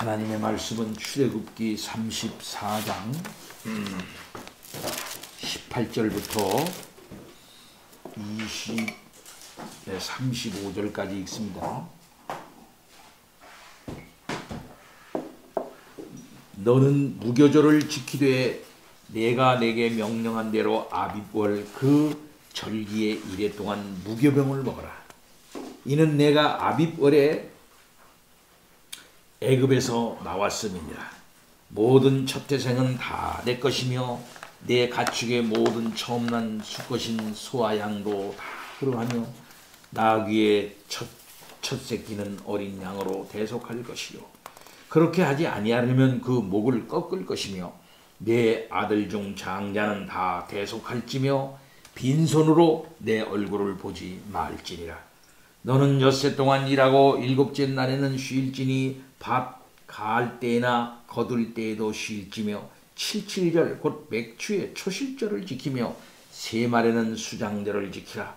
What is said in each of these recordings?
하나님의 말씀은 출애굽기 34장 18절부터 35절까지 읽습니다. 너는 무교절을 지키되 내가 내게 명령한 대로 아빕월 그 절기의 이래 동안 무교병을 먹어라. 이는 내가 아빕월에 애굽에서 나왔음이니라. 모든 첫태생은 다 내 것이며 내 가축의 모든 처음 난 수컷인 소와 양도 다 그러하며 나귀의 첫 새끼는 어린 양으로 대속할 것이요 그렇게 하지 아니하려면 그 목을 꺾을 것이며 내 아들 중 장자는 다 대속할지며 빈손으로 내 얼굴을 보지 말지니라. 너는 엿새 동안 일하고 일곱째 날에는 쉴지니 밥 가을 때나 거둘 때에도 쉴지며 칠칠절 곧 맥추의 초실절을 지키며 세 말에는 수장절을 지키라.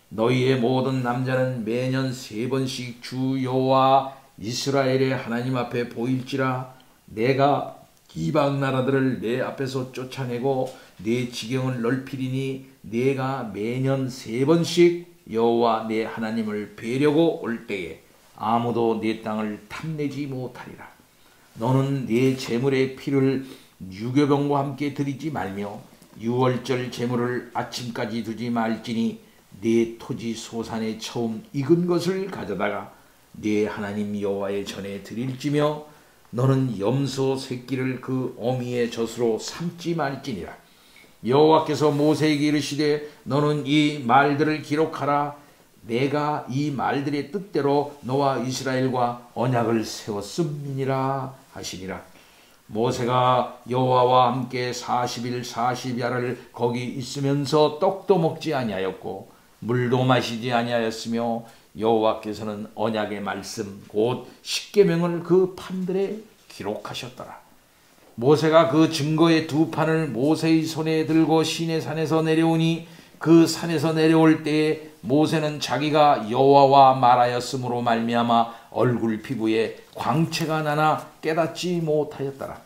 너희의 모든 남자는 매년 3번씩 주 여호와 이스라엘의 하나님 앞에 보일지라. 내가 이방 나라들을 내 앞에서 쫓아내고 내 지경을 넓히리니 내가 매년 3번씩 여호와 내 하나님을 뵈려고 올 때에 아무도 내 땅을 탐내지 못하리라. 너는 내 제물의 피를 유교병과 함께 드리지 말며 유월절 제물을 아침까지 두지 말지니 네 토지 소산에 처음 익은 것을 가져다가 네 하나님 여호와의 전에 드릴지며 너는 염소 새끼를 그 어미의 젖으로 삼지 말지니라. 여호와께서 모세에게 이르시되 너는 이 말들을 기록하라. 내가 이 말들의 뜻대로 너와 이스라엘과 언약을 세웠음이니라 하시니라. 모세가 여호와와 함께 40일 40야를 거기 있으면서 떡도 먹지 아니하였고 물도 마시지 아니하였으며 여호와께서는 언약의 말씀 곧 십계명을 그 판들에 기록하셨더라. 모세가 그 증거의 2판을 모세의 손에 들고 시내산에서 내려오니 그 산에서 내려올 때에 모세는 자기가 여호와와 말하였으므로 말미암아 얼굴 피부에 광채가 나나 깨닫지 못하였더라.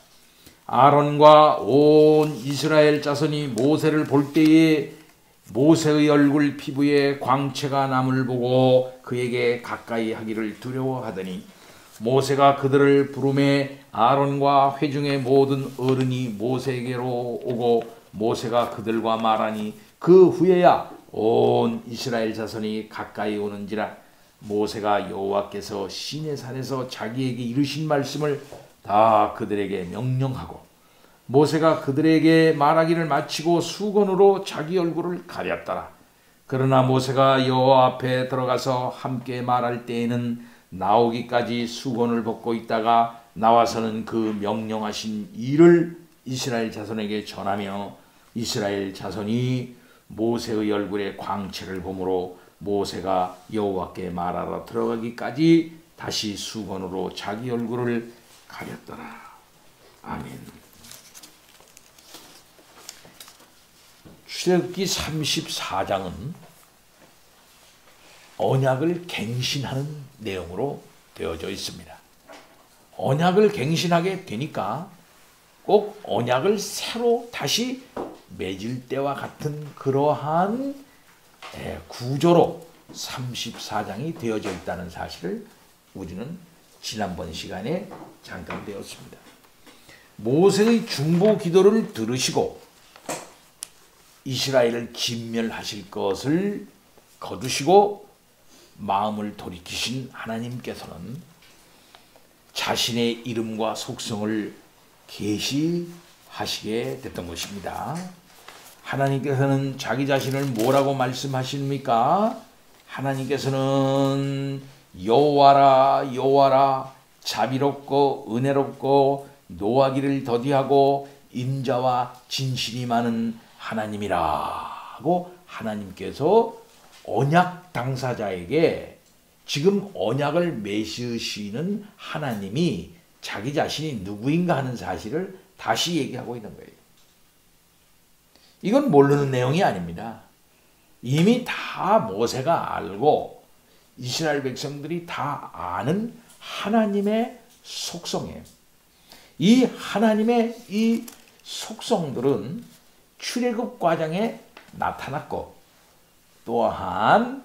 아론과 온 이스라엘 자손이 모세를 볼 때에 모세의 얼굴 피부에 광채가 남을 보고 그에게 가까이 하기를 두려워하더니 모세가 그들을 부르매 아론과 회중의 모든 어른이 모세에게로 오고 모세가 그들과 말하니 그 후에야 온 이스라엘 자손이 가까이 오는지라. 모세가 여호와께서 시내산에서 자기에게 이르신 말씀을 다 그들에게 명령하고 모세가 그들에게 말하기를 마치고 수건으로 자기 얼굴을 가렸더라. 그러나 모세가 여호와 앞에 들어가서 함께 말할 때에는 나오기까지 수건을 벗고 있다가 나와서는 그 명령하신 일을 이스라엘 자손에게 전하며 이스라엘 자손이 모세의 얼굴에 광채를 보므로 모세가 여호와께 말하러 들어가기까지 다시 수건으로 자기 얼굴을 가렸더라. 아멘. 출애굽기 34장은 언약을 갱신하는 내용으로 되어져 있습니다. 언약을 갱신하게 되니까 꼭 언약을 새로 다시 맺을 때와 같은 그러한 구조로 34장이 되어져 있다는 사실을 우리는 지난번 시간에 잠깐 배웠습니다. 모세의 중보 기도를 들으시고 이스라엘을 진멸하실 것을 거두시고 마음을 돌이키신 하나님께서는 자신의 이름과 속성을 계시하시게 됐던 것입니다. 하나님께서는 자기 자신을 뭐라고 말씀하십니까? 하나님께서는 여호와라 여호와라 자비롭고 은혜롭고 노하기를 더디하고 인자와 진실이 많은 하나님이라고 하나님께서 언약 당사자에게 지금 언약을 맺으시는 하나님이 자기 자신이 누구인가 하는 사실을 다시 얘기하고 있는 거예요. 이건 모르는 내용이 아닙니다. 이미 다 모세가 알고 이스라엘 백성들이 다 아는 하나님의 속성이에요. 이 하나님의 이 속성들은 출애굽 과정에 나타났고, 또한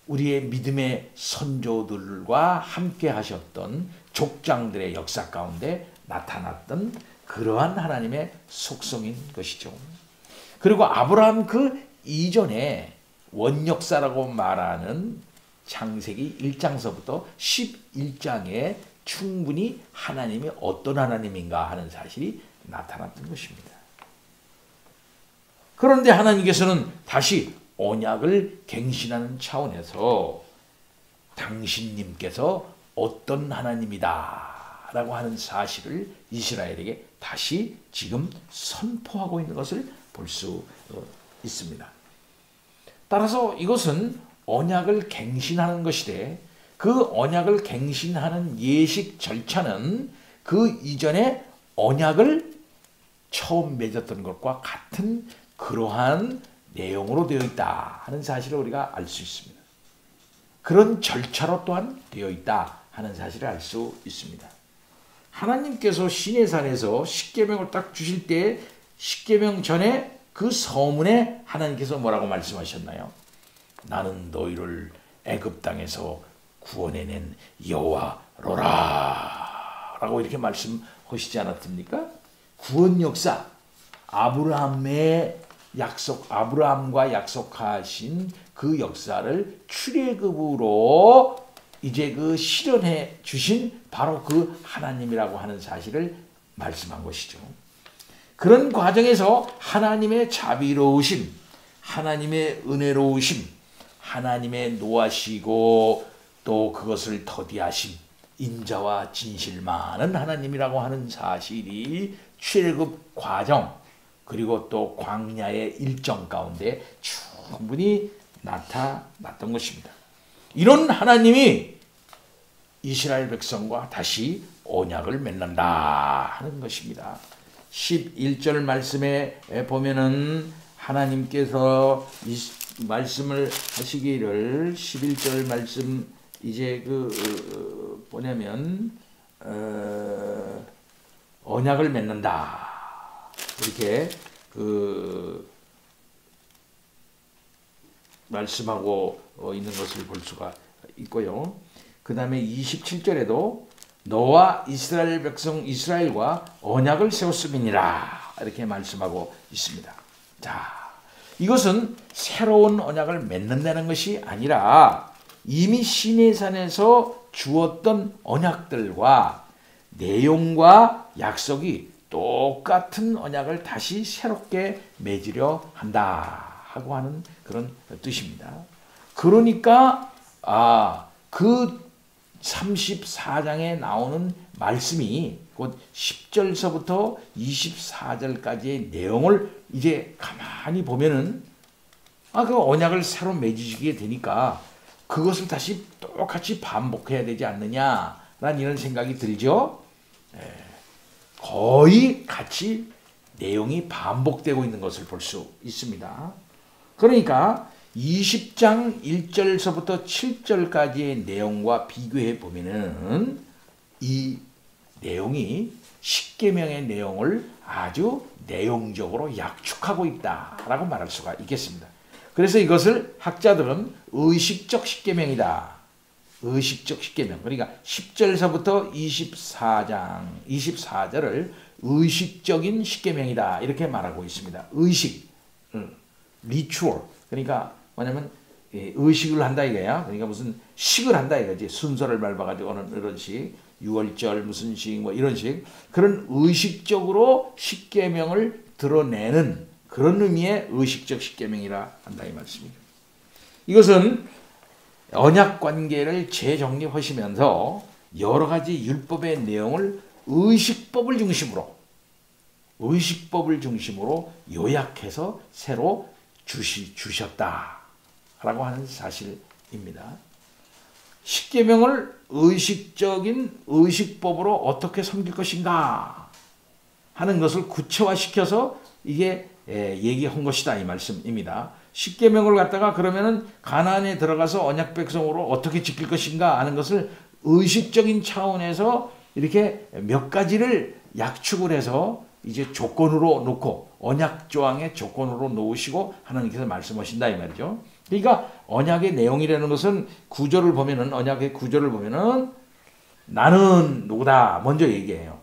우리의 믿음의 선조들과 함께 하셨던 족장들의 역사 가운데 나타났던 그러한 하나님의 속성인 것이죠. 그리고 아브라함 그 이전에 원역사라고 말하는 창세기 1장서부터 11장에 충분히 하나님이 어떤 하나님인가 하는 사실이 나타났던 것입니다. 그런데 하나님께서는 다시 언약을 갱신하는 차원에서 당신님께서 어떤 하나님이다 라고 하는 사실을 이스라엘에게 다시 지금 선포하고 있는 것을 볼 수 있습니다. 따라서 이것은 언약을 갱신하는 것이되, 그 언약을 갱신하는 예식 절차는 그 이전에 언약을 처음 맺었던 것과 같은 그러한 내용으로 되어 있다 하는 사실을 우리가 알 수 있습니다. 그런 절차로 또한 되어 있다 하는 사실을 알 수 있습니다. 하나님께서 시내산에서 십계명을 딱 주실 때 십계명 전에 그 서문에 하나님께서 뭐라고 말씀하셨나요? 나는 너희를 애굽 땅에서 구원해낸 여호와로라 라고 이렇게 말씀하시지 않았습니까? 구원 역사, 아브라함과 약속하신 그 역사를 출애굽으로 이제 그 실현해 주신 바로 그 하나님이라고 하는 사실을 말씀한 것이죠. 그런 과정에서 하나님의 자비로우심, 하나님의 은혜로우심, 하나님의 노하시고 또 그것을 더디하심, 인자와 진실 많은 하나님이라고 하는 사실이 출애굽 과정, 그리고 또 광야의 일정 가운데 충분히 나타났던 것입니다. 이런 하나님이 이스라엘 백성과 다시 언약을 맺는다 하는 것입니다. 11절 말씀에 보면은 하나님께서 이 말씀을 하시기를, 11절 말씀 이제 뭐냐면 언약을 맺는다 이렇게 말씀하고 있는 것을 볼 수가 있고요. 그 다음에 27절에도 너와 이스라엘 백성 이스라엘과 언약을 세웠음이니라 이렇게 말씀하고 있습니다. 자, 이것은 새로운 언약을 맺는다는 것이 아니라 이미 시내산에서 주었던 언약들과 내용과 약속이 똑같은 언약을 다시 새롭게 맺으려 한다 하고 하는 그런 뜻입니다. 그러니까 그 34장에 나오는 말씀이 곧 10절서부터 24절까지의 내용을 이제 가만히 보면은 그 언약을 새로 맺으시게 되니까 그것을 다시 똑같이 반복해야 되지 않느냐라는 이런 생각이 들죠. 거의 같이 내용이 반복되고 있는 것을 볼 수 있습니다. 그러니까 20장 1절서부터 7절까지의 내용과 비교해 보면은 이 내용이 십계명의 내용을 아주 내용적으로 약축하고 있다라고 말할 수가 있겠습니다. 그래서 이것을 학자들은 의식적 십계명이다. 의식적 십계명. 그러니까 10절서부터 24절을 의식적인 십계명이다 이렇게 말하고 있습니다. 의식, 리추얼. 그러니까 뭐냐면 의식을 한다 이거야. 그러니까 무슨 식을 한다 이거지. 순서를 밟아가지고 어느 이런 식, 6월절 무슨 식 뭐 이런 식, 그런 의식적으로 십계명을 드러내는 그런 의미의 의식적 십계명이라 한다 이 말씀이죠. 이것은 언약 관계를 재정립하시면서 여러 가지 율법의 내용을 의식법을 중심으로 요약해서 새로 주셨다라고 하는 사실입니다. 십계명을 의식적인 의식법으로 어떻게 섬길 것인가 하는 것을 구체화시켜서 이게 얘기한 것이다 이 말씀입니다. 십계명을 갖다가 그러면은 가나안에 들어가서 언약 백성으로 어떻게 지킬 것인가 하는 것을 의식적인 차원에서 이렇게 몇 가지를 약축을 해서 이제 조건으로 놓고 언약 조항의 조건으로 놓으시고 하나님께서 말씀하신다 이 말이죠. 그러니까 언약의 내용이라는 것은 구절을 보면은 언약의 구절을 보면은 나는 누구다 먼저 얘기해요.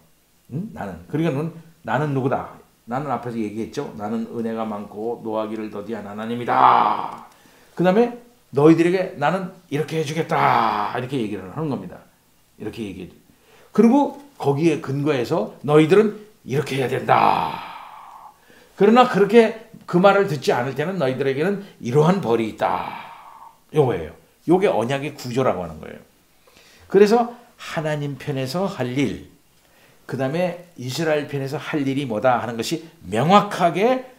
응? 나는 그러니까 나는 누구다. 나는 앞에서 얘기했죠. 나는 은혜가 많고 노하기를 더디한 하나님이다. 그 다음에 너희들에게 나는 이렇게 해주겠다. 이렇게 얘기를 하는 겁니다. 이렇게 얘기해. 그리고 거기에 근거해서 너희들은 이렇게 해야 된다. 그러나 그렇게 그 말을 듣지 않을 때는 너희들에게는 이러한 벌이 있다. 요거예요. 요게 언약의 구조라고 하는 거예요. 그래서 하나님 편에서 할 일, 그 다음에 이스라엘 편에서 할 일이 뭐다 하는 것이 명확하게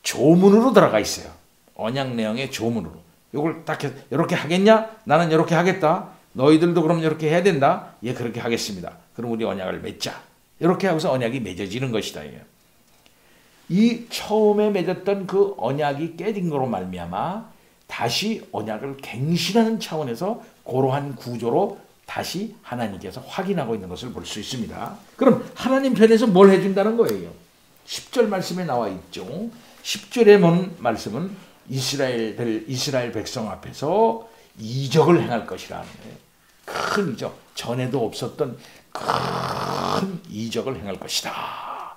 조문으로 들어가 있어요. 언약 내용의 조문으로. 요걸 딱 이렇게 하겠냐? 나는 이렇게 하겠다. 너희들도 그럼 이렇게 해야 된다. 예, 그렇게 하겠습니다. 그럼 우리 언약을 맺자. 이렇게 하고서 언약이 맺어지는 것이다. 이 처음에 맺었던 그 언약이 깨진 거로 말미암아 다시 언약을 갱신하는 차원에서 그러한 구조로 다시 하나님께서 확인하고 있는 것을 볼 수 있습니다. 그럼 하나님 편에서 뭘 해준다는 거예요? 10절 말씀에 나와 있죠. 10절에 본 말씀은 이스라엘 백성 앞에서 이적을 행할 것이라는 거예요. 큰 이적, 전에도 없었던 큰 이적을 행할 것이다.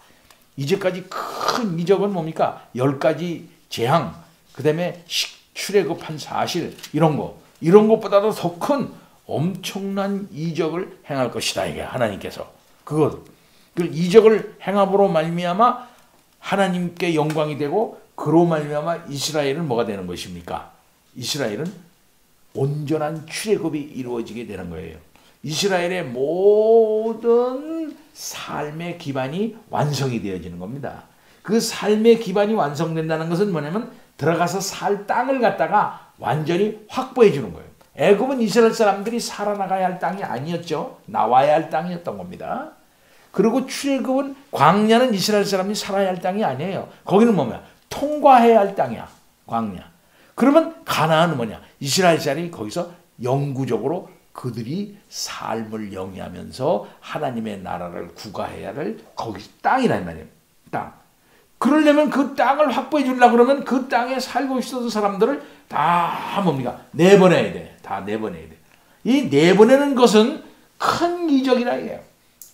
이제까지 큰 이적은 뭡니까? 10가지 재앙, 그 다음에 출애굽한 사실, 이런 것보다도 더 큰 엄청난 이적을 행할 것이다. 이게 하나님께서 그 이적을 행함으로 말미암아 하나님께 영광이 되고 그로 말미암아 이스라엘은 뭐가 되는 것입니까? 이스라엘은 온전한 출애굽이 이루어지게 되는 거예요. 이스라엘의 모든 삶의 기반이 완성이 되어지는 겁니다. 그 삶의 기반이 완성된다는 것은 뭐냐면 들어가서 살 땅을 갖다가 완전히 확보해 주는 거예요. 애굽은 이스라엘 사람들이 살아나가야 할 땅이 아니었죠. 나와야 할 땅이었던 겁니다. 그리고 출애굽은 광야는 이스라엘 사람이 살아야 할 땅이 아니에요. 거기는 뭐냐? 통과해야 할 땅이야. 광야. 그러면 가나안은 뭐냐? 이스라엘 사람이 거기서 영구적으로 그들이 삶을 영위하면서 하나님의 나라를 구가해야 할 거기 땅이란 말이에요. 땅. 그러려면 그 땅을 확보해 주려고 그러면 그 땅에 살고 있었던 사람들을 다 뭡니까? 내보내야 돼. 다 내보내야 돼. 이 내보내는 것은 큰 이적이라 해요.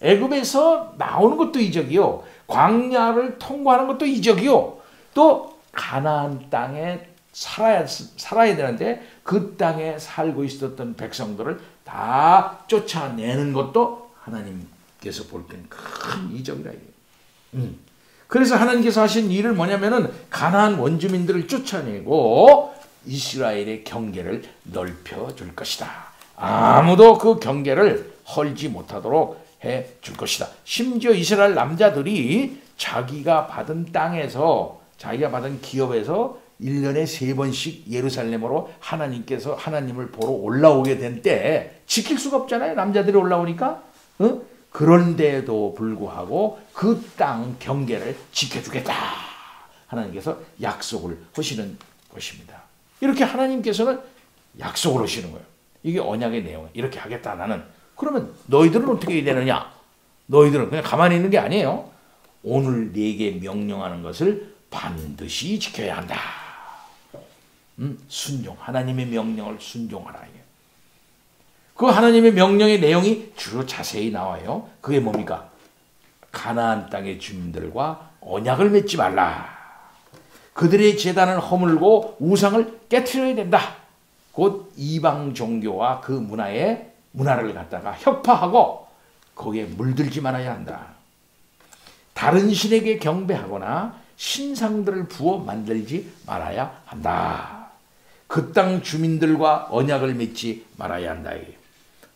애굽에서 나오는 것도 이적이요. 광야를 통과하는 것도 이적이요. 또 가나안 땅에 살아야 되는데 그 땅에 살고 있었던 백성들을 다 쫓아내는 것도 하나님께서 볼 때는 큰 이적이라 해요. 그래서 하나님께서 하신 일을 뭐냐면은 가나안 원주민들을 쫓아내고 이스라엘의 경계를 넓혀줄 것이다. 아무도 그 경계를 헐지 못하도록 해줄 것이다. 심지어 이스라엘 남자들이 자기가 받은 땅에서 자기가 받은 기업에서 1년에 3번씩 예루살렘으로 하나님을 보러 올라오게 된 때 지킬 수가 없잖아요. 남자들이 올라오니까. 그런데도 불구하고 그 땅 경계를 지켜주겠다. 하나님께서 약속을 하시는 것입니다. 이렇게 하나님께서는 약속을 하시는 거예요. 이게 언약의 내용. 이렇게 하겠다 나는. 그러면 너희들은 어떻게 해야 되느냐? 너희들은 그냥 가만히 있는 게 아니에요. 오늘 네게 명령하는 것을 반드시 지켜야 한다. 순종. 하나님의 명령을 순종하라. 그 하나님의 명령의 내용이 주로 자세히 나와요. 그게 뭡니까? 가나안 땅의 주민들과 언약을 맺지 말라. 그들의 제단을 허물고 우상을 깨트려야 된다. 곧 이방 종교와 그 문화를 갖다가 혁파하고 거기에 물들지 말아야 한다. 다른 신에게 경배하거나 신상들을 부어 만들지 말아야 한다. 그 땅 주민들과 언약을 맺지 말아야 한다.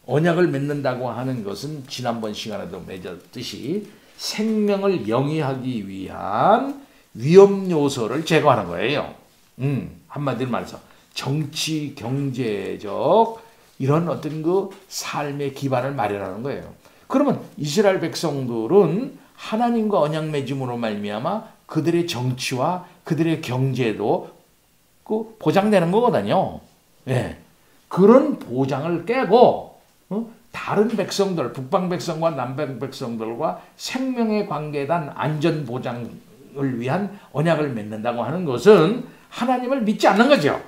언약을 맺는다고 하는 것은 지난번 시간에도 맺었듯이 생명을 영위하기 위한 위험 요소를 제거하는 거예요. 한마디로 말해서 정치, 경제적 이런 어떤 그 삶의 기반을 마련하는 거예요. 그러면 이스라엘 백성들은 하나님과 언약 맺음으로 말미암아 그들의 정치와 그들의 경제도 그 보장되는 거거든요. 예. 그런 보장을 깨고 다른 백성들, 북방 백성과 남방 백성들과 생명에 관계된 안전 보장을 위한 언약을 맺는다고 하는 것은 하나님을 믿지 않는 거죠.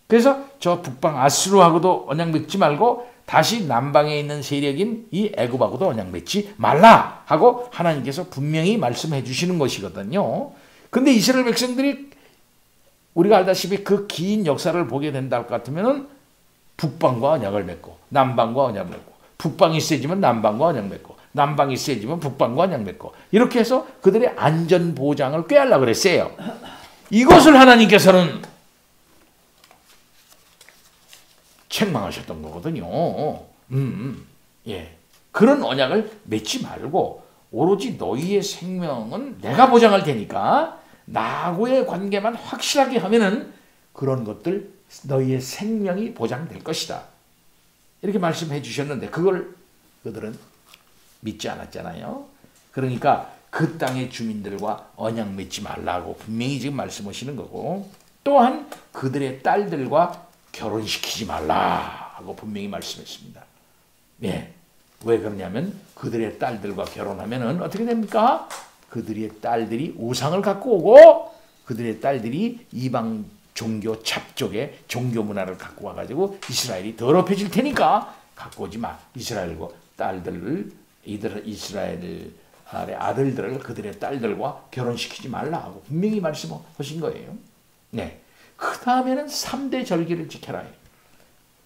그래서 저 북방 아수르하고도 언약 맺지 말고 다시 남방에 있는 세력인 이 애굽하고도 언약 맺지 말라 하고 하나님께서 분명히 말씀해 주시는 것이거든요. 근데 이스라엘 백성들이 우리가 알다시피 그 긴 역사를 보게 된다 할 것 같으면은 북방과 언약을 맺고 남방과 언약을 맺고 북방이 세지면 남방과 언약 맺고 남방이 세지면 북방과 언약 맺고 이렇게 해서 그들의 안전 보장을 꾀하려고 그랬어요. 이것을 하나님께서는 책망하셨던 거거든요. 예. 그런 언약을 맺지 말고 오로지 너희의 생명은 내가 보장할 테니까 나하고의 관계만 확실하게 하면은 그런 것들 너희의 생명이 보장될 것이다. 이렇게 말씀해 주셨는데 그걸 그들은 믿지 않았잖아요. 그러니까 그 땅의 주민들과 언약 맺지 말라고 분명히 지금 말씀하시는 거고 또한 그들의 딸들과 결혼시키지 말라 하고 분명히 말씀했습니다. 예. 왜 그러냐면 그들의 딸들과 결혼하면은 어떻게 됩니까? 그들의 딸들이 우상을 갖고 오고 그들의 딸들이 이방 종교 찹족의 종교 문화를 갖고 와가지고 이스라엘이 더럽혀질 테니까 갖고 오지 마. 이스라엘과 딸들을 이스라엘의 아들들을 그들의 딸들과 결혼시키지 말라 하고 분명히 말씀하신 거예요. 네. 그 다음에는 3대 절기를 지켜라.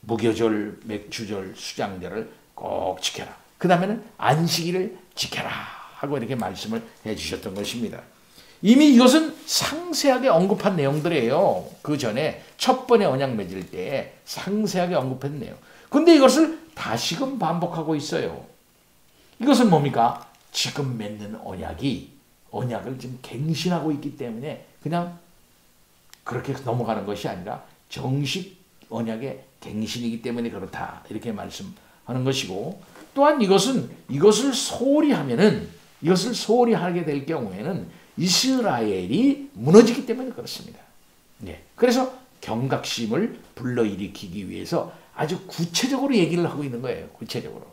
무교절, 맥주절, 수장절을 꼭 지켜라. 그 다음에는 안식일을 지켜라 하고 이렇게 말씀을 해주셨던 것입니다. 이미 이것은 상세하게 언급한 내용들이에요. 그 전에 첫 번째 언약 맺을 때 상세하게 언급한 내용. 근데 이것을 다시금 반복하고 있어요. 이것은 뭡니까? 지금 맺는 언약을 지금 갱신하고 있기 때문에 그냥 그렇게 넘어가는 것이 아니라 정식 언약의 갱신이기 때문에 그렇다. 이렇게 말씀하는 것이고 또한 이것을 소홀히 하게 될 경우에는 이스라엘이 무너지기 때문에 그렇습니다. 네. 그래서 경각심을 불러일으키기 위해서 아주 구체적으로 얘기를 하고 있는 거예요. 구체적으로.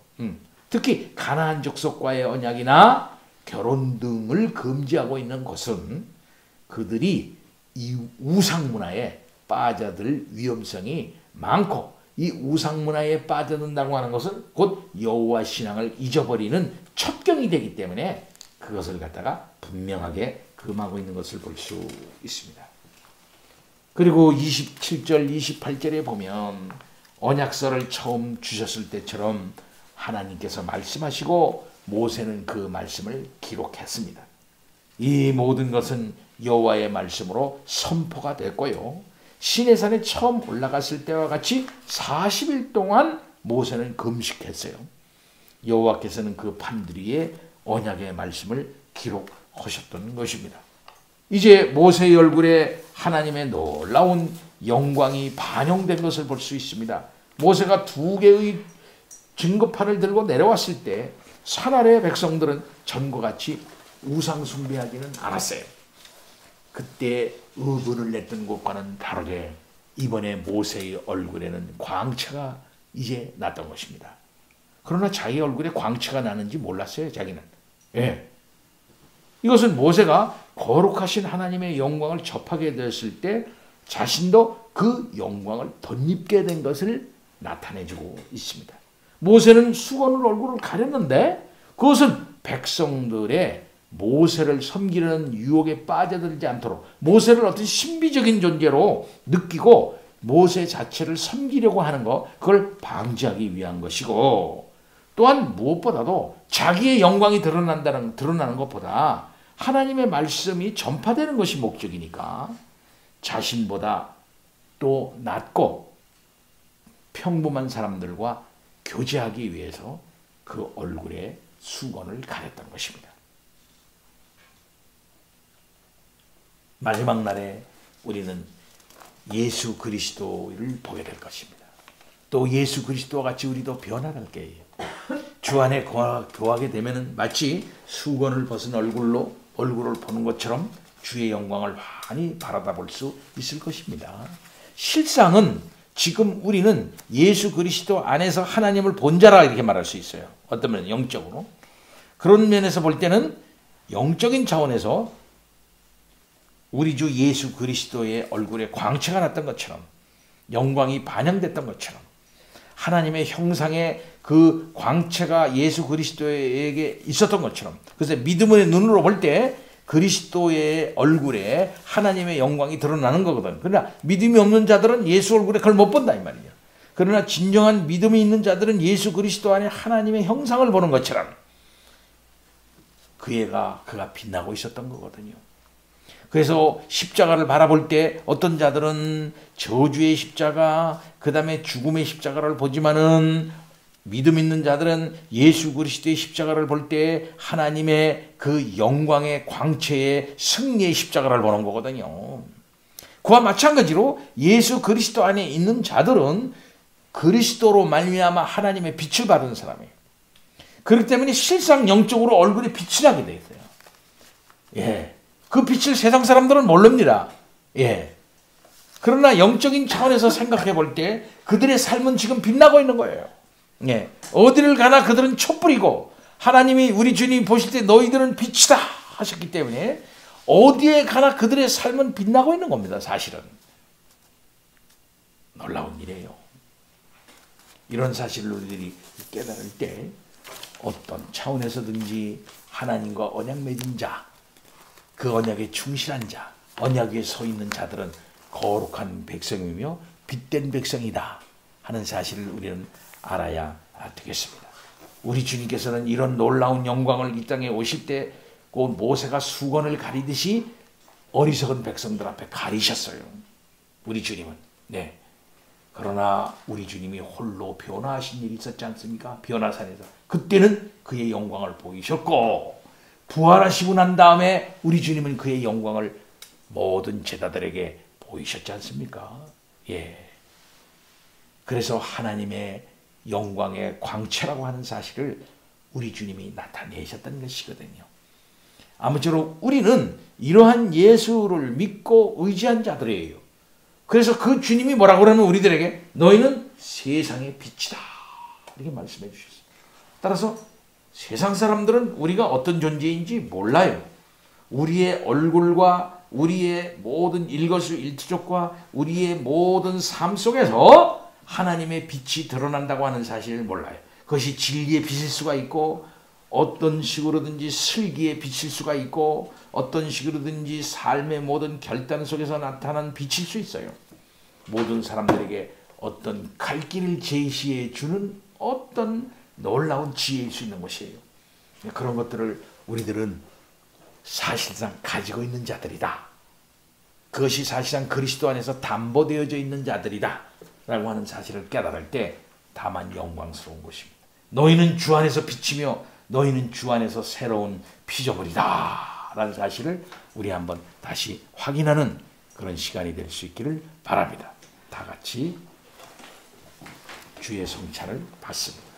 특히 가나안 족속과의 언약이나 결혼 등을 금지하고 있는 것은 그들이 이 우상 문화에 빠져들 위험성이 많고 이 우상 문화에 빠져든다고 하는 것은 곧 여호와 신앙을 잊어버리는 첩경이 되기 때문에 그것을 갖다가 분명하게 금하고 있는 것을 볼 수 있습니다. 그리고 27절, 28절에 보면 언약서를 처음 주셨을 때처럼 하나님께서 말씀하시고 모세는 그 말씀을 기록했습니다. 이 모든 것은 여호와의 말씀으로 선포가 됐고요. 시내산에 처음 올라갔을 때와 같이 40일 동안 모세는 금식했어요. 여호와께서는 그 판들이에 언약의 말씀을 기록하셨던 것입니다. 이제 모세의 얼굴에 하나님의 놀라운 영광이 반영된 것을 볼 수 있습니다. 모세가 2개의 증거판을 들고 내려왔을 때 산 아래의 백성들은 전과 같이 우상 숭배하지는 않았어요. 그때 의분을 냈던 것과는 다르게 이번에 모세의 얼굴에는 광채가 이제 났던 것입니다. 그러나 자기 얼굴에 광채가 나는지 몰랐어요. 자기는. 예. 이것은 모세가 거룩하신 하나님의 영광을 접하게 되었을 때 자신도 그 영광을 덧입게 된 것을 나타내주고 있습니다. 모세는 수건으로 얼굴을 가렸는데 그것은 백성들의 모세를 섬기려는 유혹에 빠져들지 않도록 모세를 어떤 신비적인 존재로 느끼고 모세 자체를 섬기려고 하는 것, 그걸 방지하기 위한 것이고 또한 무엇보다도 자기의 영광이 드러나는 것보다 하나님의 말씀이 전파되는 것이 목적이니까 자신보다 또 낮고 평범한 사람들과 교제하기 위해서 그 얼굴에 수건을 가렸던 것입니다. 마지막 날에 우리는 예수 그리스도를 보게 될 것입니다. 또 예수 그리스도와 같이 우리도 변화될 거예요. 주 안에 거하게 되면은 마치 수건을 벗은 얼굴을 보는 것처럼 주의 영광을 많이 바라다 볼 수 있을 것입니다. 실상은 지금 우리는 예수 그리스도 안에서 하나님을 본 자라 이렇게 말할 수 있어요. 어떤 면은 영적으로. 그런 면에서 볼 때는 영적인 차원에서 우리 주 예수 그리스도의 얼굴에 광채가 났던 것처럼 영광이 반영됐던 것처럼 하나님의 형상의 그 광채가 예수 그리스도에게 있었던 것처럼 그래서 믿음의 눈으로 볼 때 그리스도의 얼굴에 하나님의 영광이 드러나는 거거든. 그러나 믿음이 없는 자들은 예수 얼굴에 그걸 못 본다 이 말이야. 그러나 진정한 믿음이 있는 자들은 예수 그리스도 안에 하나님의 형상을 보는 것처럼 그가 빛나고 있었던 거거든요. 그래서 십자가를 바라볼 때 어떤 자들은 저주의 십자가, 그 다음에 죽음의 십자가를 보지만은 믿음 있는 자들은 예수 그리스도의 십자가를 볼 때 하나님의 그 영광의 광채의 승리의 십자가를 보는 거거든요. 그와 마찬가지로 예수 그리스도 안에 있는 자들은 그리스도로 말미암아 하나님의 빛을 받은 사람이에요. 그렇기 때문에 실상 영적으로 얼굴에 빛이 나게 돼 있어요. 예. 그 빛을 세상 사람들은 모릅니다. 예. 그러나 영적인 차원에서 생각해 볼 때 그들의 삶은 지금 빛나고 있는 거예요. 예. 어디를 가나 그들은 촛불이고 하나님이 우리 주님이 보실 때 너희들은 빛이다 하셨기 때문에 어디에 가나 그들의 삶은 빛나고 있는 겁니다. 사실은. 놀라운 일이에요. 이런 사실을 우리들이 깨달을 때 어떤 차원에서든지 하나님과 언약 맺은 자, 그 언약에 충실한 자, 언약 위에 서 있는 자들은 거룩한 백성이며 빛된 백성이다 하는 사실을 우리는 알아야 되겠습니다. 우리 주님께서는 이런 놀라운 영광을 이 땅에 오실 때 그 모세가 수건을 가리듯이 어리석은 백성들 앞에 가리셨어요. 우리 주님은. 네. 그러나 우리 주님이 홀로 변화하신 일이 있었지 않습니까? 변화산에서. 그때는 그의 영광을 보이셨고 부활하시고 난 다음에 우리 주님은 그의 영광을 모든 제자들에게 보이셨지 않습니까? 예. 그래서 하나님의 영광의 광채라고 하는 사실을 우리 주님이 나타내셨다는 것이거든요. 아무쪼록 우리는 이러한 예수를 믿고 의지한 자들이에요. 그래서 그 주님이 뭐라고 그러면 우리들에게 너희는 세상의 빛이다 이렇게 말씀해 주셨어요. 따라서 세상 사람들은 우리가 어떤 존재인지 몰라요. 우리의 얼굴과 우리의 모든 일거수일투족과 우리의 모든 삶 속에서 하나님의 빛이 드러난다고 하는 사실을 몰라요. 그것이 진리의 빛일 수가 있고 어떤 식으로든지 슬기의 빛일 수가 있고 어떤 식으로든지 삶의 모든 결단 속에서 나타난 빛일 수 있어요. 모든 사람들에게 어떤 갈 길을 제시해 주는 어떤 놀라운 지혜일 수 있는 것이에요. 그런 것들을 우리들은 사실상 가지고 있는 자들이다. 그것이 사실상 그리스도 안에서 담보되어져 있는 자들이다 라고 하는 사실을 깨달을 때 다만 영광스러운 것입니다. 너희는 주 안에서 빛이며 너희는 주 안에서 새로운 피조물이다 라는 사실을 우리 한번 다시 확인하는 그런 시간이 될 수 있기를 바랍니다. 다 같이 주의 성찬을 받습니다.